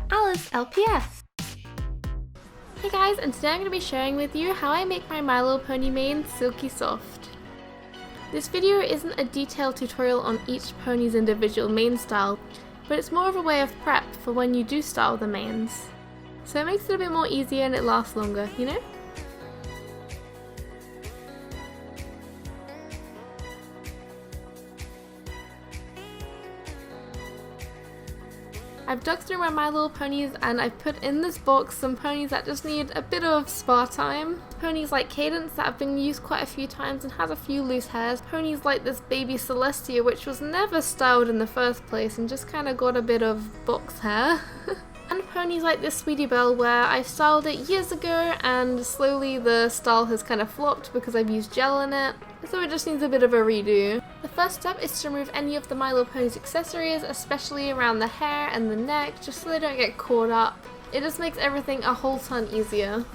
Alice LPS. Hey guys, and today I'm going to be sharing with you how I make my My Little Pony mane silky soft. This video isn't a detailed tutorial on each pony's individual mane style, but it's more of a way of prep for when you do style the manes. So it makes it a bit more easier and it lasts longer, you know? I've dug through my Little Ponies and I've put in this box some ponies that just need a bit of spa time. Ponies like Cadence that have been used quite a few times and has a few loose hairs. Ponies like this baby Celestia, which was never styled in the first place and just kind of got a bit of box hair. And ponies like this Sweetie Belle where I styled it years ago and slowly the style has kind of flopped because I've used gel in it, so it just needs a bit of a redo. The first step is to remove any of the My Little Ponies accessories, especially around the hair and the neck, just so they don't get caught up. It just makes everything a whole ton easier.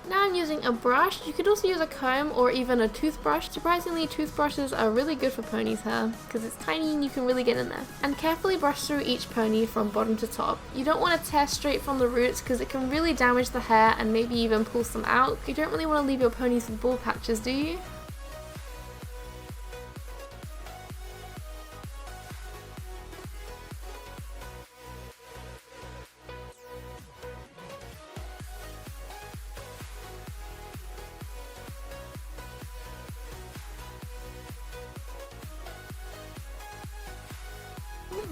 Now I'm using a brush. You could also use a comb or even a toothbrush. Surprisingly, toothbrushes are really good for ponies' hair because it's tiny and you can really get in there. And carefully brush through each pony from bottom to top. You don't want to tear straight from the roots because it can really damage the hair and maybe even pull some out. You don't really want to leave your ponies with bald patches, do you?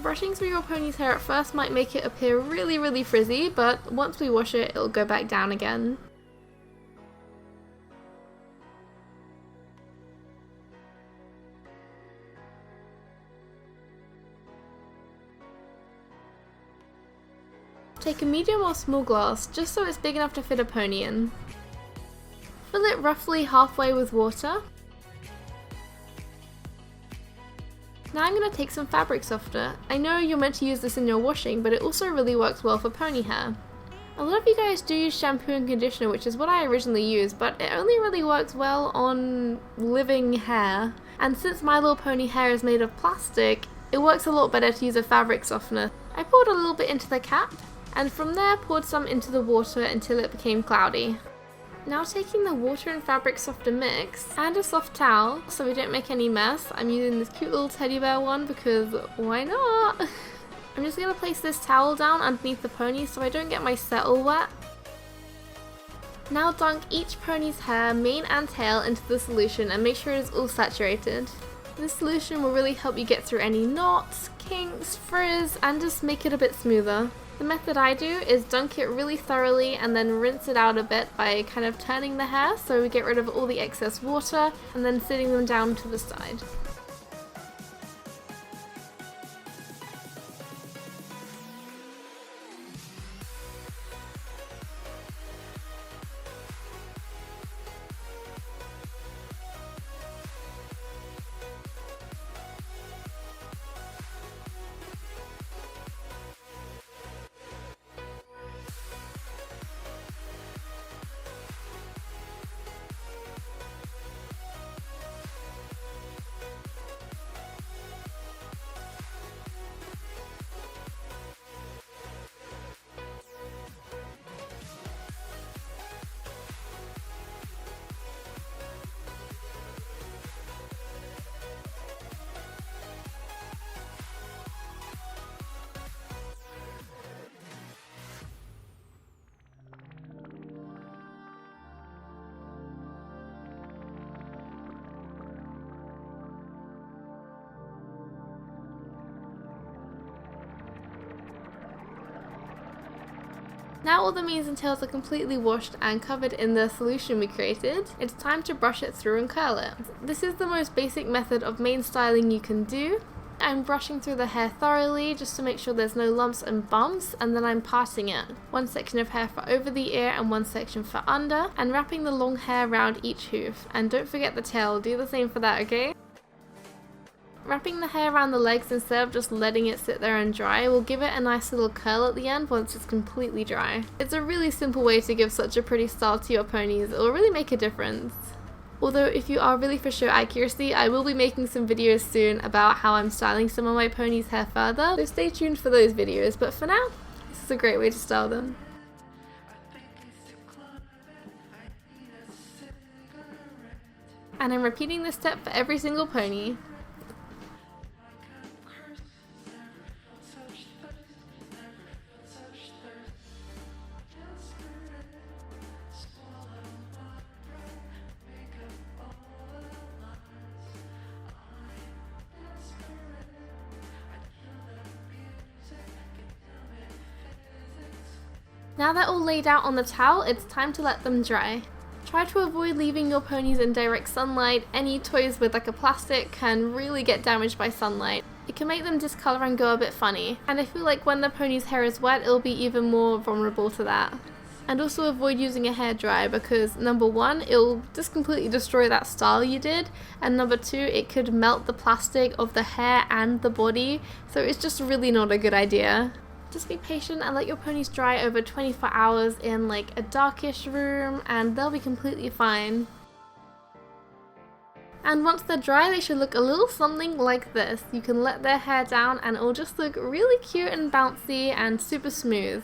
Brushing through your pony's hair at first might make it appear really frizzy, but once we wash it, it'll go back down again. Take a medium or small glass, just so it's big enough to fit a pony in. Fill it roughly halfway with water. Now I'm going to take some fabric softener. I know you're meant to use this in your washing, but it also really works well for pony hair. A lot of you guys do use shampoo and conditioner, which is what I originally used, but it only really works well on living hair. And since My Little Pony hair is made of plastic, it works a lot better to use a fabric softener. I poured a little bit into the cap, and from there poured some into the water until it became cloudy. Now taking the water and fabric softener mix and a soft towel so we don't make any mess. I'm using this cute little teddy bear one because why not? I'm just going to place this towel down underneath the pony so I don't get my set all wet. Now dunk each pony's hair, mane and tail into the solution and make sure it is all saturated. This solution will really help you get through any knots, kinks, frizz and just make it a bit smoother. The method I do is dunk it really thoroughly and then rinse it out a bit by kind of turning the hair so we get rid of all the excess water and then sitting them down to the side. Now all the manes and tails are completely washed and covered in the solution we created, it's time to brush it through and curl it. This is the most basic method of mane styling you can do. I'm brushing through the hair thoroughly just to make sure there's no lumps and bumps, and then I'm parting it. One section of hair for over the ear and one section for under, and wrapping the long hair around each hoof. And don't forget the tail, do the same for that, okay? Wrapping the hair around the legs instead of just letting it sit there and dry will give it a nice little curl at the end once it's completely dry. It's a really simple way to give such a pretty style to your ponies. It will really make a difference. Although if you are really for show accuracy, I will be making some videos soon about how I'm styling some of my ponies' hair further, so stay tuned for those videos. But for now, this is a great way to style them. And I'm repeating this step for every single pony. Now they're all laid out on the towel, it's time to let them dry. Try to avoid leaving your ponies in direct sunlight. Any toys with like a plastic can really get damaged by sunlight. It can make them discolor and go a bit funny. And I feel like when the pony's hair is wet, it'll be even more vulnerable to that. And also avoid using a hairdryer because number one, it'll just completely destroy that style you did. And number two, it could melt the plastic of the hair and the body. So it's just really not a good idea. Just be patient and let your ponies dry over 24 hours in like a darkish room and they'll be completely fine. And once they're dry, they should look a little something like this. You can let their hair down and it'll just look really cute and bouncy and super smooth.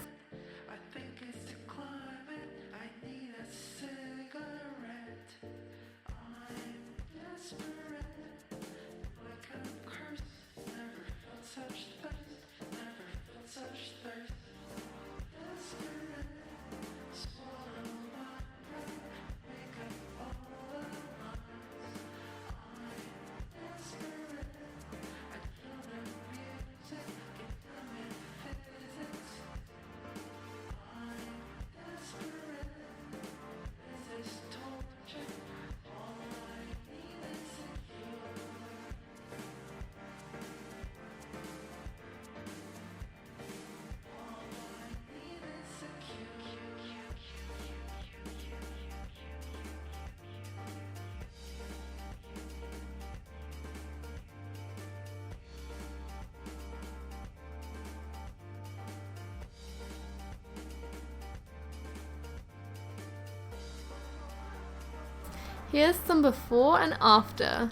Here's some before and after.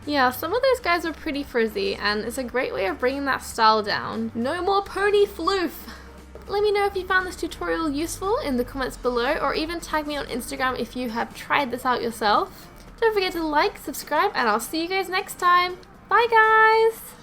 Yeah, some of those guys are pretty frizzy and it's a great way of bringing that style down. No more pony floof! Let me know if you found this tutorial useful in the comments below, or even tag me on Instagram if you have tried this out yourself. Don't forget to like, subscribe, and I'll see you guys next time. Bye guys!